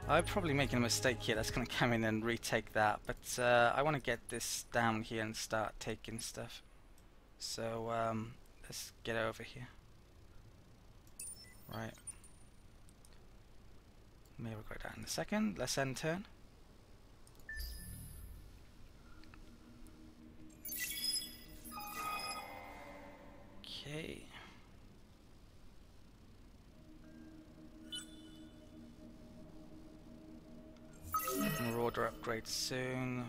I'm probably making a mistake here. That's going to come in and retake that, but I want to get this down here and start taking stuff. So let's get over here. Right. Maybe we'll go down in a second. Let's end turn. Okay. Marauder upgrade soon.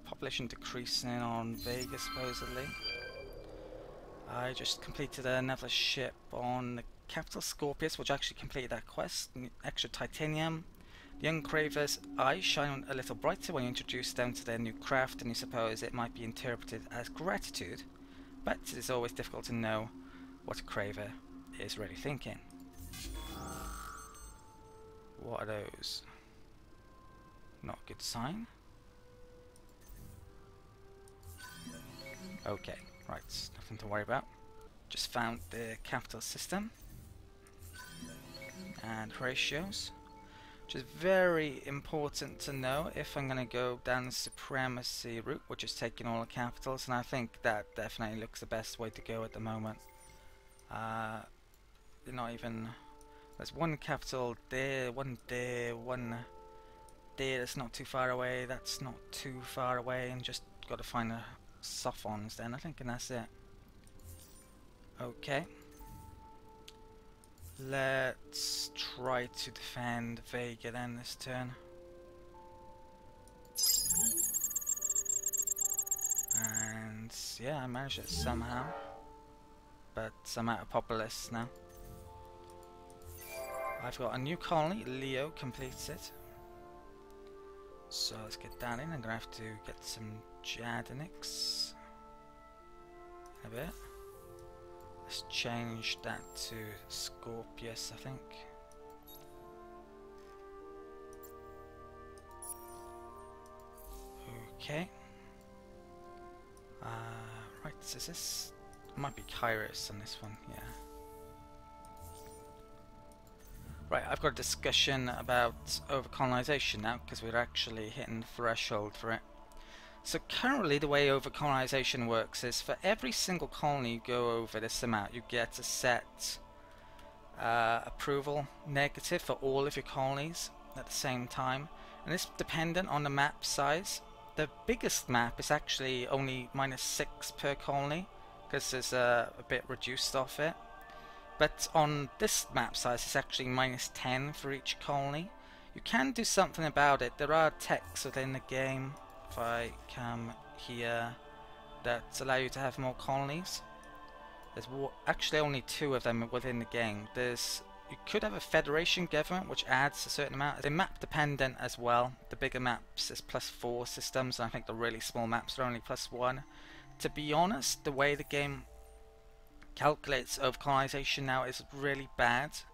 Population decreasing on Vega supposedly. I just completed another ship on the Capital Scorpius, which actually completed that quest. Extra titanium. The young Cravers' eyes shine a little brighter when you introduce them to their new craft, and you suppose it might be interpreted as gratitude, but it is always difficult to know what a Craver is really thinking. What are those? Not a good sign. Okay, right, nothing to worry about. Just found the capital system and ratios, which is very important to know if I'm going to go down the supremacy route, which is taking all the capitals, and I think that definitely looks the best way to go at the moment. Not even, there's one capital there, one there, one there. That's not too far away, that's not too far away, and just got to find the sophons then, I think, and that's it. Okay, let's try to defend Vega then this turn. And yeah, I managed it somehow, but I'm out of populace now. I've got a new colony, Leo completes it. So let's get that in. I'm gonna have to get some Jadinics in a bit. Let's change that to Scorpius, I think. Okay. Right, so this might be Kairos on this one, yeah. Right, I've got a discussion about over-colonization now, because we're actually hitting the threshold for it. So currently the way over-colonization works is for every single colony you go over this amount, you get a set approval negative for all of your colonies at the same time. And it's dependent on the map size. The biggest map is actually only -6 per colony, because there's a bit reduced off it. But on this map size it's actually -10 for each colony. You can do something about it. There are techs within the game, if I come here, that allow you to have more colonies. There's actually only 2 of them within the game. You could have a federation government which adds a certain amount. They're map dependent as well. The bigger maps is +4 systems, and I think the really small maps are only +1. To be honest, the way the game calculates over-colonization now is really bad,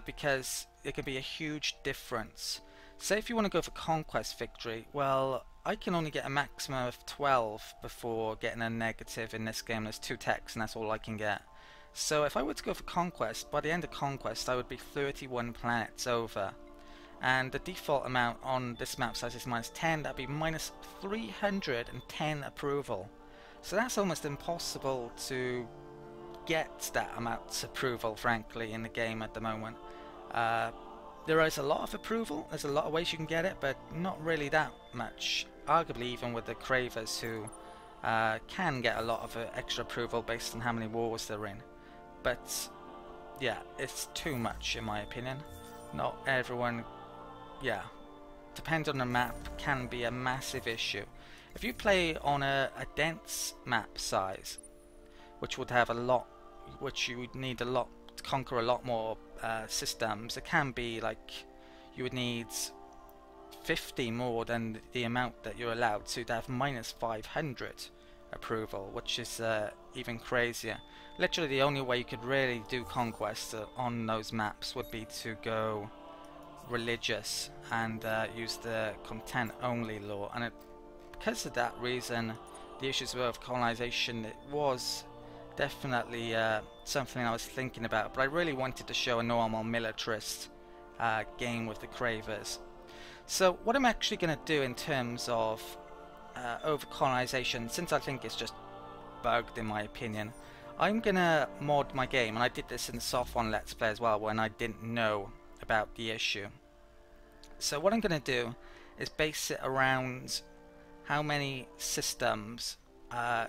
because it can be a huge difference. Say if you want to go for conquest victory, well, I can only get a maximum of 12 before getting a negative in this game. There's 2 techs and that's all I can get. So if I were to go for conquest, by the end of conquest I would be 31 planets over, and the default amount on this map size is -10. That'd be -310 approval. So that's almost impossible to get that amount of approval, frankly, in the game at the moment. There is a lot of approval, there's a lot of ways you can get it, but not really that much. Arguably even with the Cravers, who can get a lot of extra approval based on how many wars they're in. But yeah, it's too much in my opinion. Not everyone, yeah, depends on the map, can be a massive issue. If you play on a dense map size, which would have a lot, which you would need a lot to conquer a lot more systems, it can be like you would need 50 more than the amount that you're allowed, so you'd have -500 approval, which is even crazier. Literally the only way you could really do conquest on those maps would be to go religious and use the content only law, and because of that reason, the issues with colonization, it was definitely something I was thinking about, but I really wanted to show a normal militarist game with the Cravers. So what I'm actually going to do in terms of over-colonization, since I think it's just bugged in my opinion, I'm going to mod my game, and I did this in the soft one Let's Play as well when I didn't know about the issue. So what I'm going to do is base it around how many systems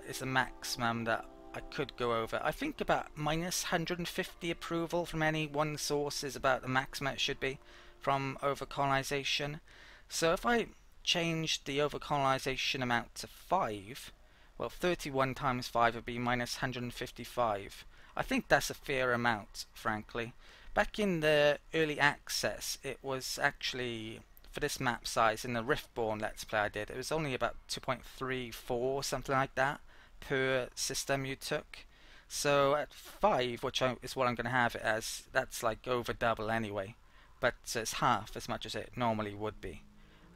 is the maximum that I could go over. I think about minus 150 approval from any one source is about the maximum it should be from over-colonization. So if I change the over-colonization amount to 5, well, 31 times 5 would be minus 155. I think that's a fair amount, frankly. Back in the early access, it was actually, for this map size, in the Riftborn Let's Play I did, it was only about 2.34, something like that, per system you took. So at 5, which is what I'm going to have it as, that's like over double anyway, but it's half as much as it normally would be.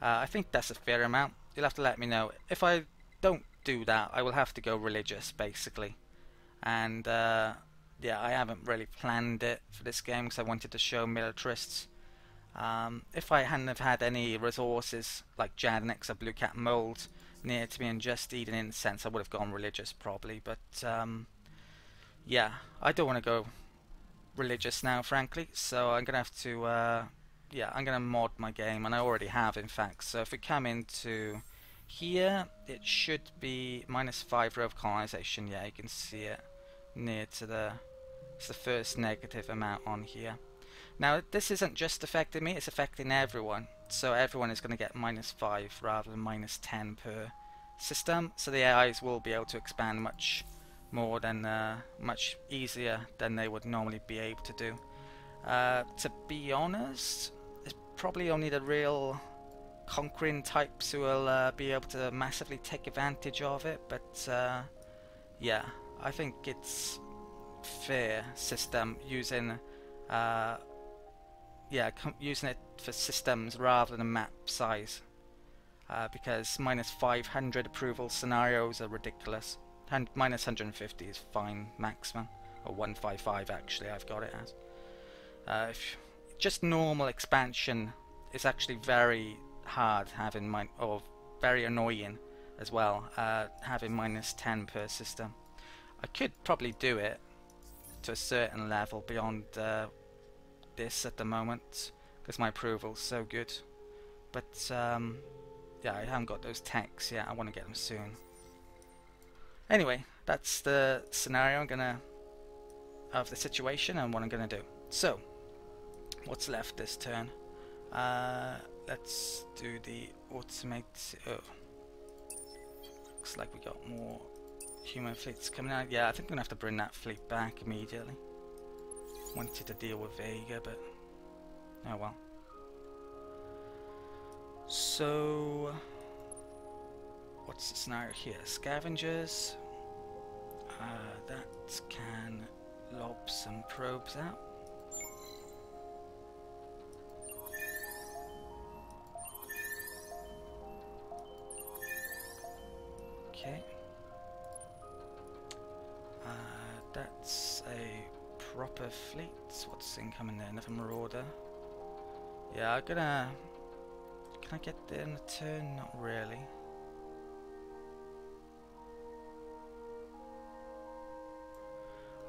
I think that's a fair amount. You'll have to let me know. If I don't do that, I will have to go religious, basically. And yeah, I haven't really planned it for this game because I wanted to show militarists. If I hadn't have had any resources like Jadnix or Blue Cat Mold near to me and just eating incense, I would have gone religious probably. But yeah, I don't want to go religious now, frankly. So I'm gonna have to yeah, I'm gonna mod my game, and I already have, in fact. So if we come into here, it should be minus 5 for over-colonization. Yeah, you can see it near to the, it's the first negative amount on here. Now this isn't just affecting me, it's affecting everyone. So everyone is going to get minus 5 rather than minus 10 per system. So the AIs will be able to expand much more than, much easier than they would normally be able to do. To be honest, it's probably only the real conquering types who will be able to massively take advantage of it, but yeah, I think it's fair system using yeah, using it for systems rather than map size, because minus 500 approval scenarios are ridiculous. Minus 150 is fine maximum, or 155 actually I've got it as. Just normal expansion is actually very hard having or very annoying as well, having minus 10 per system. I could probably do it to a certain level beyond this at the moment because my approval's so good, but yeah, I haven't got those techs yet. I want to get them soon. Anyway, that's the scenario of the situation and what I'm gonna do. So what's left this turn? Let's do the automate. Oh, looks like we got more human fleets coming out. Yeah, I think I'm gonna have to bring that fleet back immediately. Wanted to deal with Vega, but oh well. So what's the scenario here? Scavengers. That can lob some probes out. Okay. That's a proper fleet. What's incoming there? Another marauder. Yeah, I'm gonna... Can I get there in a turn? Not really.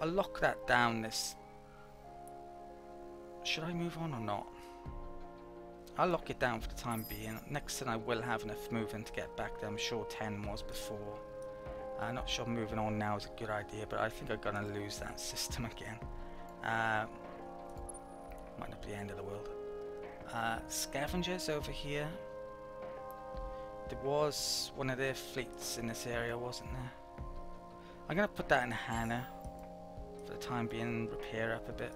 I'll lock that down this... Should I move on or not? I'll lock it down for the time being. Next turn I will have enough movement to get back there. I'm sure 10 was before. I'm not sure moving on now is a good idea, but I think I'm gonna lose that system again. Might not be the end of the world. Scavengers over here. There was one of their fleets in this area, wasn't there? I'm gonna put that in Hannah for the time being, repair up a bit.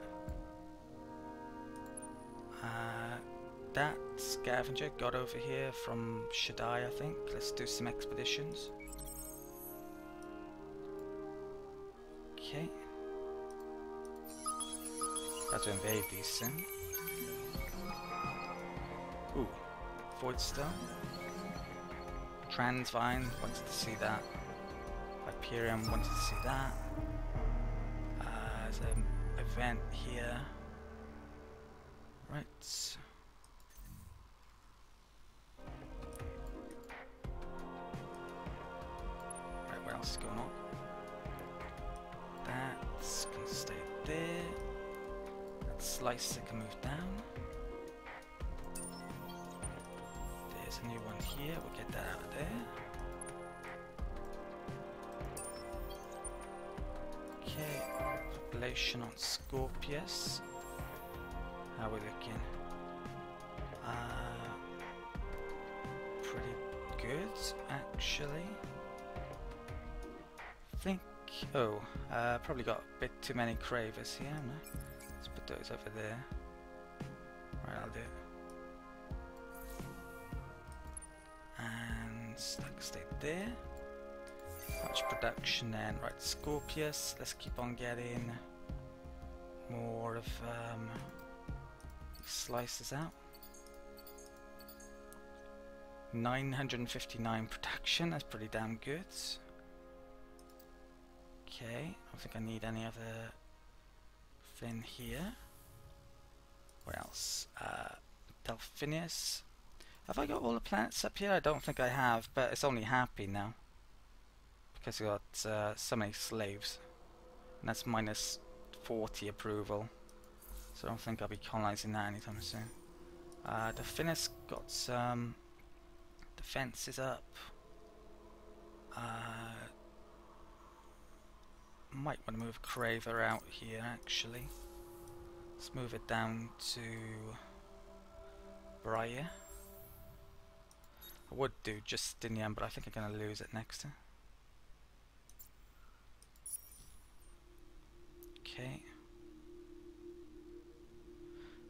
That scavenger got over here from Shaddai, I think. Let's do some expeditions. Okay. Got to invade these soon. Ooh, Voidstone. Transvine, wanted to see that. Hyperion, wanted to see that. There's an event here. Right. Right, what else is going on? That's gonna stay there. That slicer can move down. There's a new one here, we'll get that out of there. Okay, population on Scorpius. How are we looking? Pretty good, actually. I think. Oh, probably got a bit too many Cravers here. No? Let's put those over there. Right, I'll do it. And that can stay there. Much production then. Right, Scorpius. Let's keep on getting more of slices out. 959 production. That's pretty damn good. Okay, I don't think I need any other thing here. What else? Delphinius. Have I got all the planets up here? I don't think I have, but it's only happy now. Because we got so many slaves. And that's minus 40 approval. So I don't think I'll be colonizing that anytime soon. Delphinius got some defenses up. Might want to move Craver out here actually. Let's move it down to Briar. I would do Justinian, but I think I'm going to lose it next time. Okay.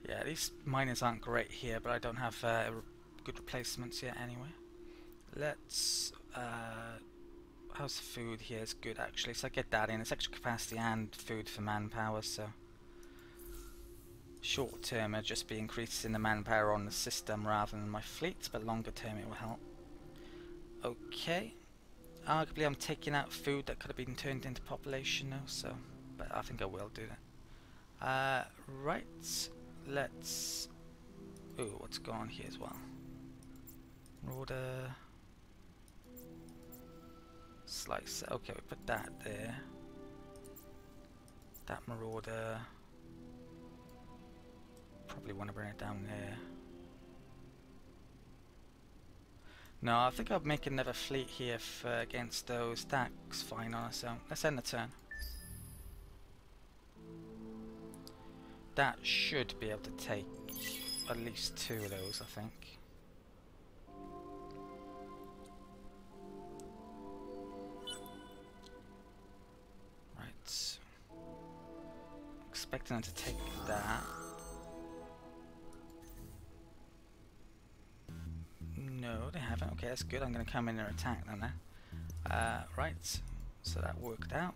Yeah, these miners aren't great here, but I don't have good replacements yet anyway. Let's... how's the food here? It's good actually, so I get that in. It's extra capacity and food for manpower, so... Short term it'll just be increasing the manpower on the system rather than my fleet, but longer term it will help. Okay. Arguably I'm taking out food that could have been turned into population now, so... But I think I will do that. Right. Let's... Ooh, what's going on here as well? Marauder... Slicer. Okay, we put that there. That Marauder... Probably want to bring it down there. No, I think I'll make another fleet here against those. That's fine on us, so let's end the turn. That should be able to take at least 2 of those, I think. Right. Expecting them to take that. No, they haven't. Okay, that's good. I'm going to come in and attack them now. Right. So that worked out.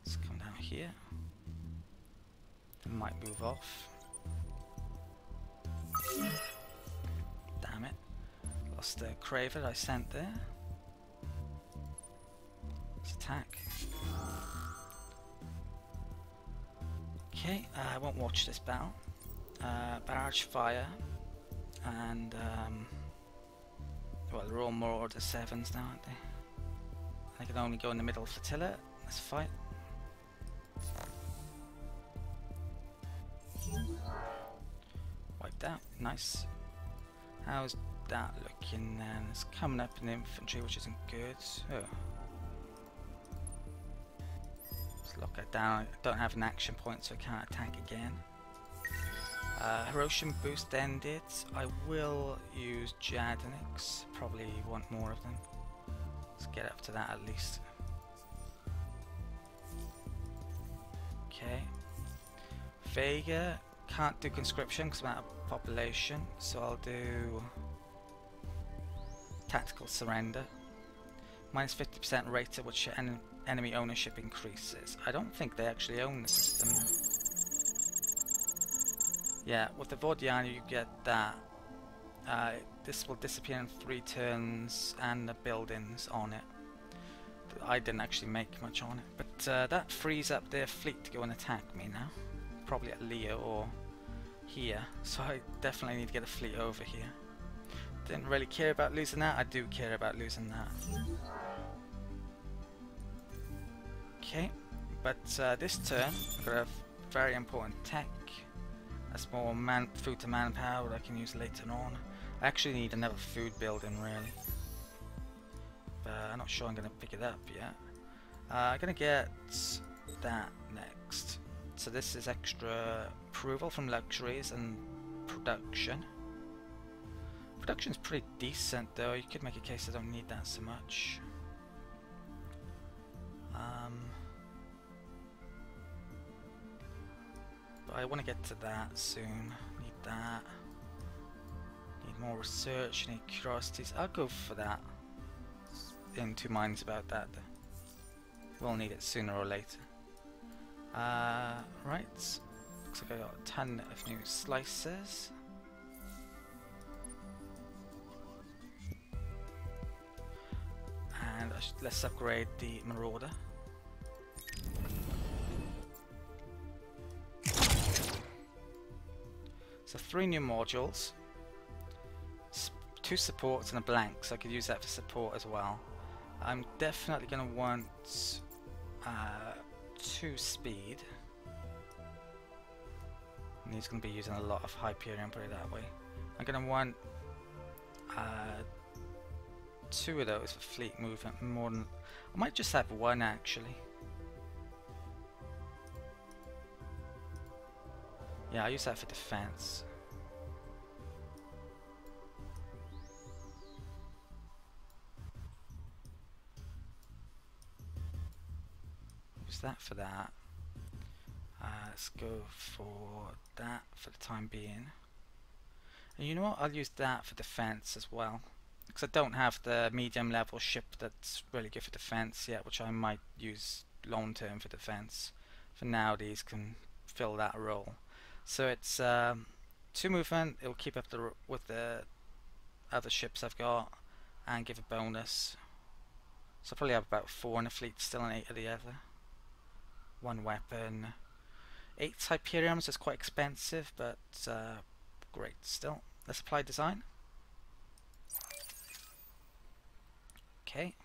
Let's come down here. They might move off. Damn it. Lost the Craver I sent there. Let's attack. Okay, I won't watch this battle. Barrage fire. And, well, they're all more order 7s now, aren't they? They can only go in the middle flotilla. Let's fight. Wiped out. Nice. How's that looking then? It's coming up in infantry, which isn't good. Oh. Let's lock it down. I don't have an action point, so I can't attack again. Hiroshima boost ended. I will use Jadeniks. Probably want more of them. Let's get up to that at least. Okay. Vega can't do conscription because I'm out of population, so I'll do tactical surrender. Minus 50% rate at which enemy ownership increases. I don't think they actually own the system now. Yeah, with the Vodiana you get that. This will disappear in 3 turns and the buildings on it. I didn't actually make much on it, but that frees up their fleet to go and attack me now. Probably at Leo or here, so I definitely need to get a fleet over here. Didn't really care about losing that. I do care about losing that. Okay, but this turn I've got a very important tech. That's more food to manpower that I can use later on. I actually need another food building really, but I'm not sure I'm going to pick it up yet. I'm going to get that next. So this is extra approval from luxuries and production. Production's pretty decent though. You could make a case I don't need that so much. But I want to get to that soon. Need that. Need more research. Need curiosities. I'll go for that. In two minds about that. We'll need it sooner or later. Right. Looks like I got a ton of new slices. And let's upgrade the Marauder. So 3 new modules, 2 supports and a blank, so I could use that for support as well. I'm definitely going to want 2 speed. And he's going to be using a lot of Hyperion, put it that way. I'm going to want 2 of those for fleet movement. More than I might just have 1 actually. Yeah, I use that for defense. Use that for that. Let's go for that for the time being. And you know what? I'll use that for defense as well. Because I don't have the medium level ship that's really good for defense yet, which I might use long term for defense. For now, these can fill that role. So it's 2 movement. It will keep up with the other ships I've got and give a bonus. So I probably have about 4 in the fleet still and 8 of the other. 1 weapon. 8 Hyperions is quite expensive, but great still. Let's apply design. Okay.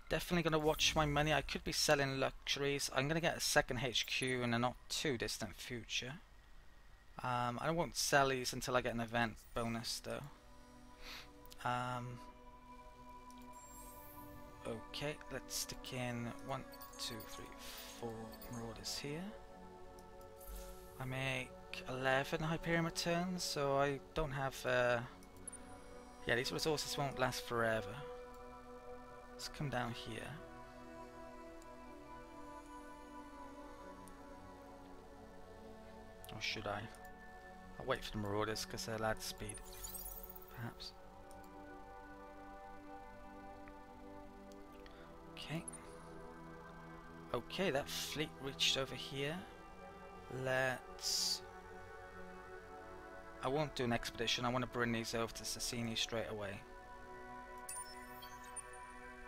Definitely going to watch my money. I could be selling luxuries. I'm going to get a second HQ in the not too distant future. I won't sell these until I get an event bonus though. Okay, let's stick in 1, 2, 3, 4 marauders here. I make 11 Hyperion returns, so I don't have yeah, these resources won't last forever. Let's come down here. Or should I? I'll wait for the marauders because they'll add speed, perhaps. Okay. Okay, that fleet reached over here. Let's... I won't do an expedition. I want to bring these over to Cassini straight away.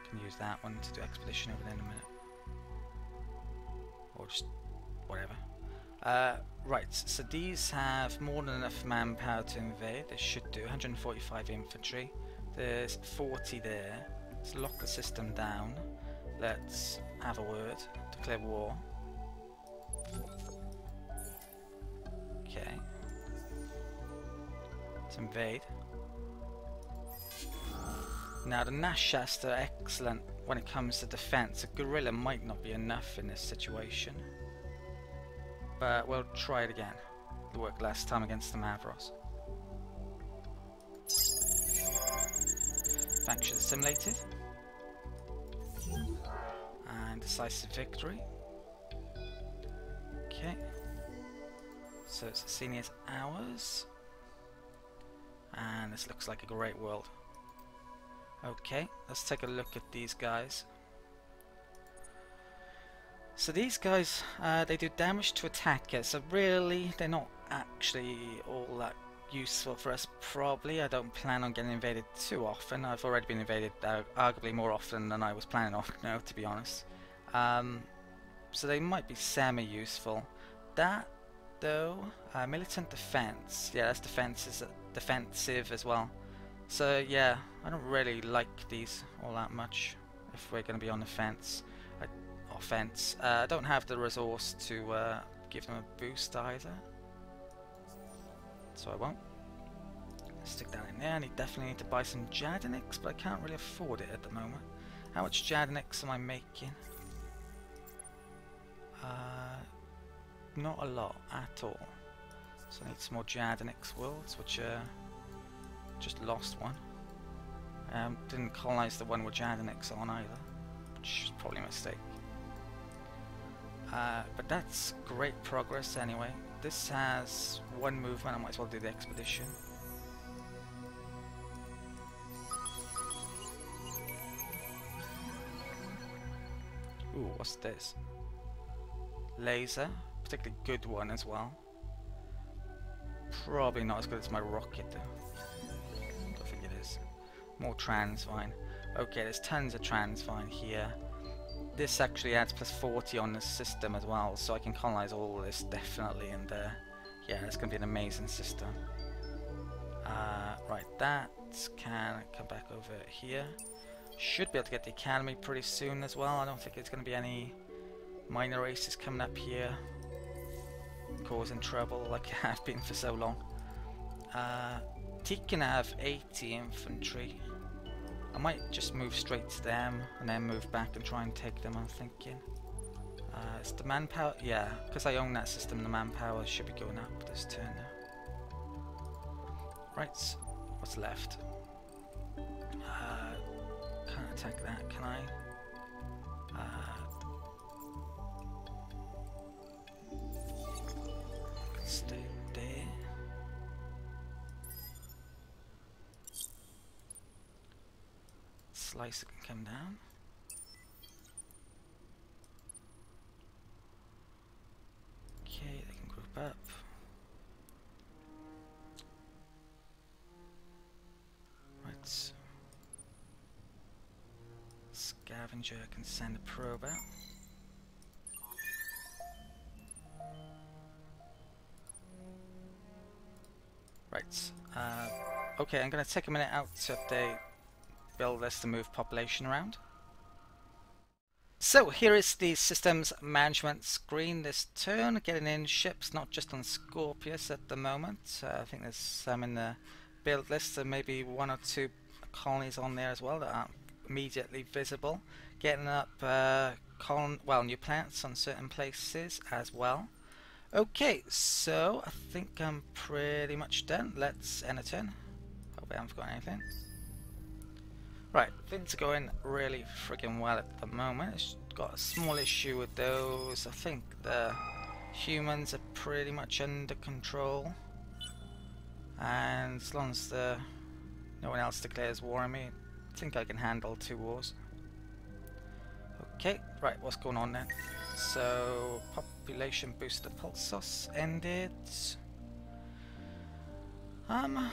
Can use that one to do expedition over there in a minute. Or just whatever. Right, so these have more than enough manpower to invade. They should do 145 infantry. There's 40 there. Let's lock the system down. Let's have a word. Declare war. Okay. Let's invade. Now the Nashshastra are excellent when it comes to defense. A guerrilla might not be enough in this situation. But we'll try it again. It worked last time against the Mavros. Faction assimilated. And decisive victory. Okay. So Cassini is ours. And this looks like a great world. Okay, let's take a look at these guys. So these guys, they do damage to attackers, so really they're not actually all that useful for us probably. I don't plan on getting invaded too often. I've already been invaded arguably more often than I was planning on, no, to be honest. So they might be semi-useful. That though. Militant defense. Yeah, that's defensive as well. So yeah, I don't really like these all that much if we're going to be on offense. I don't have the resource to give them a boost either, so I won't. Stick that in there. I definitely need to buy some Jadinics, but I can't really afford it at the moment. How much Jadinics am I making? Not a lot at all. So I need some more Jadinix worlds, which just lost one. Didn't colonize the one with Jadinix on either, which is probably a mistake. But that's great progress anyway. This has one movement, I might as well do the expedition. Ooh, what's this? Laser, particularly good one as well. Probably not as good as my rocket though. Don't think it is. More Transvine. Okay, there's tons of Transvine here. This actually adds plus 40 on the system as well, so I can colonize all this definitely, and yeah, it's going to be an amazing system. Right, that can come back over here. Should be able to get the academy pretty soon as well. I don't think there's going to be any minor races coming up here causing trouble like it have been for so long. Teak can have 80 infantry. I might just move straight to them and then move back and try and take them, I'm thinking. It's the manpower, yeah, because I own that system, the manpower should be going up this turn now. Right, what's left? Can't attack that, can I? Stay there. Slicer can come down. Okay, they can group up. Right. Scavenger can send a probe out. Right. Okay, I'm going to take a minute out to update build list to move population around. So here is the systems management screen this turn, getting in ships not just on Scorpius at the moment. I think there's some in the build list, so maybe one or two colonies on there as well that aren't immediately visible. Getting up new planets on certain places as well. Okay, so I think I'm pretty much done. Let's end a turn. Hope I haven't forgotten anything. Right, things are going really friggin' well at the moment. It's got a small issue with those. I think the humans are pretty much under control. And as long as no one else declares war on me, I think I can handle 2 wars. Okay, right, what's going on then? So, population booster pulsos ended. I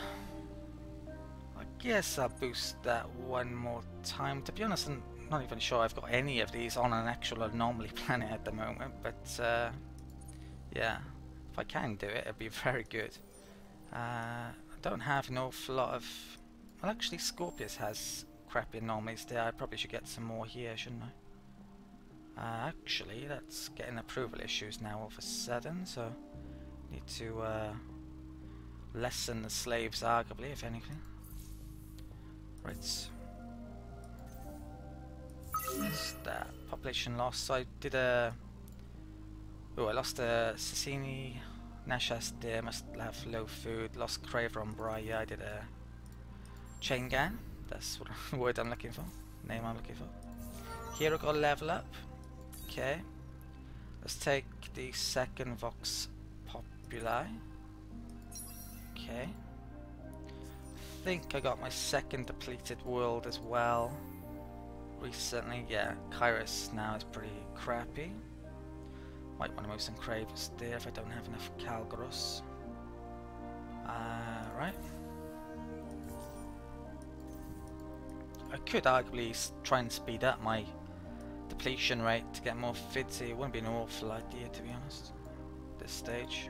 guess I'll boost that one more time. To be honest, I'm not even sure I've got any of these on an actual anomaly planet at the moment, but yeah, if I can do it, it'd be very good. I don't have an awful lot of... Well, actually, Scorpius has crappy anomalies there. I probably should get some more here, shouldn't I? Actually, that's getting approval issues now all of a sudden, so need to lessen the slaves, arguably, if anything. Right. What's that? Population loss. So I did a... Oh, I lost a Sicini, Nashas there, must have low food. Lost Craver on Briar. I did a chain gang. That's what the word I'm looking for. Name I'm looking for. Here I got a level up. Okay. Let's take the second Vox Populi. Okay. I think I got my second depleted world as well recently. Yeah, Kairos now is pretty crappy. Might want to move some Cravers there if I don't have enough Calgros. Right. I could arguably try and speed up my depletion rate to get more fidsy. It wouldn't be an awful idea, to be honest, at this stage.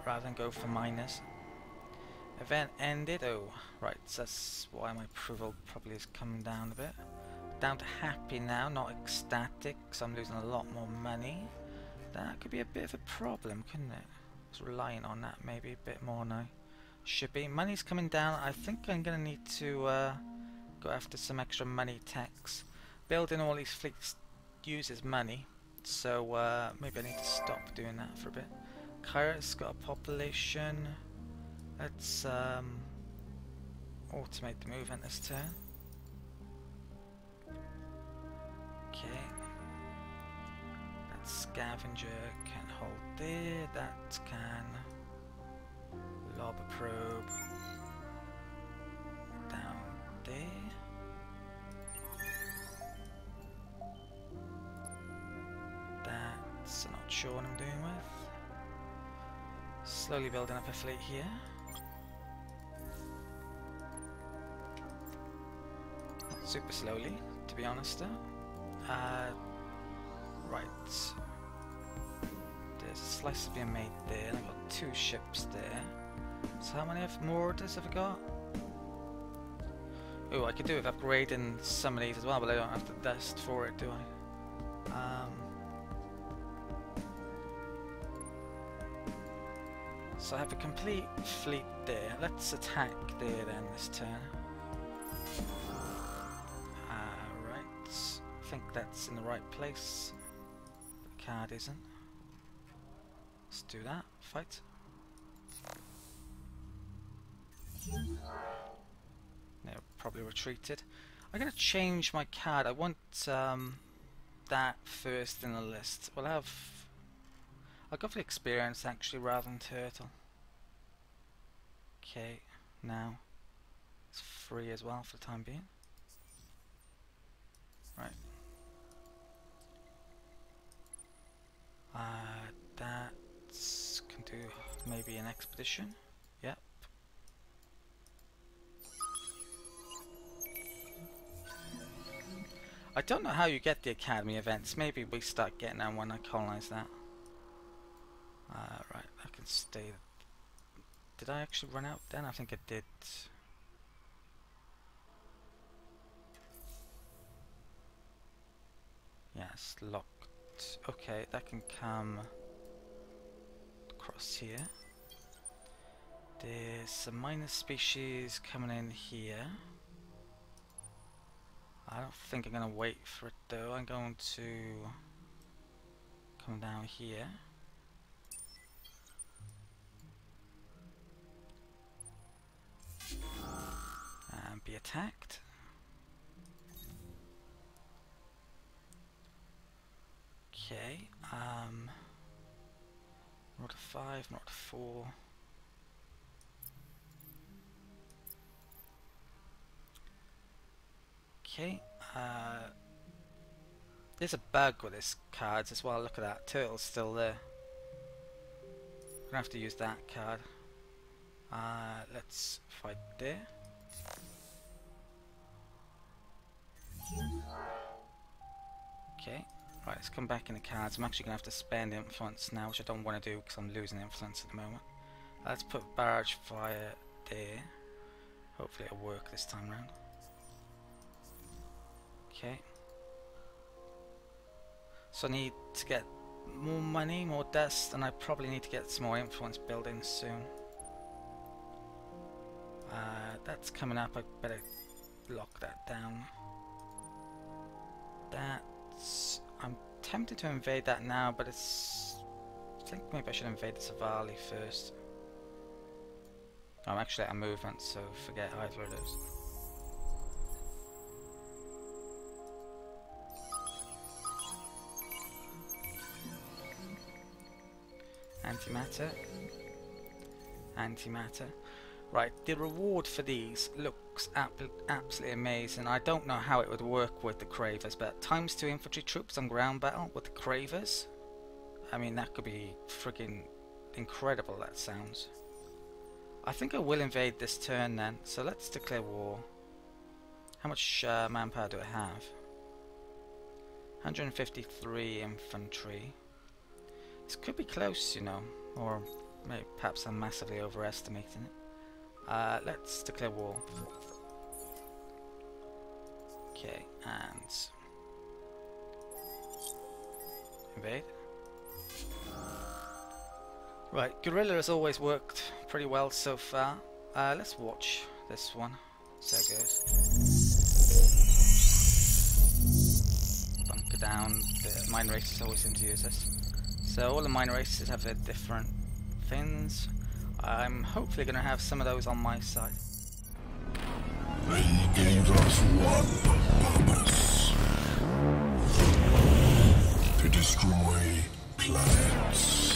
rather than go for miners. Event ended. Oh, right, so that's why my approval probably is coming down a bit. Down to happy now, not ecstatic, because I'm losing a lot more money. That could be a bit of a problem, couldn't it? I was relying on that maybe a bit more now. Should be. Money's coming down. I think I'm going to need to go after some extra money tax. Building all these fleets uses money, so maybe I need to stop doing that for a bit. Cravers got a population. Let's automate the movement this turn. Okay. That scavenger can hold there. That can lob a probe down there. That's not sure what I'm doing with. Slowly building up a fleet here. Not super slowly, to be honest though. Right. There's a slice being made there, and I've got 2 ships there. So how many mortars have I got? Oh, I could do with upgrading some of these as well, but I don't have the dust for it, do I? So I have a complete fleet there. Let's attack there then this turn. Right. I think that's in the right place. The card isn't. Let's do that. Fight. They're probably retreated. I'm going to change my card. I want that first in the list. I'll go for the experience actually rather than turtle. Okay, now it's free as well for the time being. Right. That can do maybe an expedition. Yep. I don't know how you get the academy events. Maybe we start getting them when I colonize that. Right, I can stay. Did I actually run out then? I think I did. Yes, locked. Okay, that can come across here. There's some minor species coming in here. I don't think I'm going to wait for it though. I'm going to come down here. And be attacked. Okay, not a 5, not a 4. Okay, there's a bug with this cards as well. Look at that, turtle's still there. Gonna have to use that card. Let's fight there. Okay, right, let's come back in the cards. I'm actually gonna have to spend influence now, which I don't want to do because I'm losing influence at the moment. Let's put barrage fire there. Hopefully it'll work this time round. Okay. So I need to get more money, more dust, and I probably need to get some more influence building soon. That's coming up. I better lock that down. I'm tempted to invade that now, but I think maybe I should invade the Savali first. I'm actually at a movement, so forget either of those. Antimatter. Antimatter. Right, the reward for these looks absolutely amazing. I don't know how it would work with the Cravers, but ×2 infantry troops on ground battle with the Cravers. I mean, that could be friggin' incredible, that sounds. I think I will invade this turn then, so let's declare war. How much manpower do I have? 153 infantry. This could be close, you know, or Maybe perhaps I'm massively overestimating it. Let's declare war. Okay, and invade. Right, guerrilla has always worked pretty well so far. Let's watch this one. So it goes. Bunker down. The mine races always seem to use this. So all the mine races have their different things. I'm hopefully going to have some of those on my side. They gave us one purpose: to destroy planets.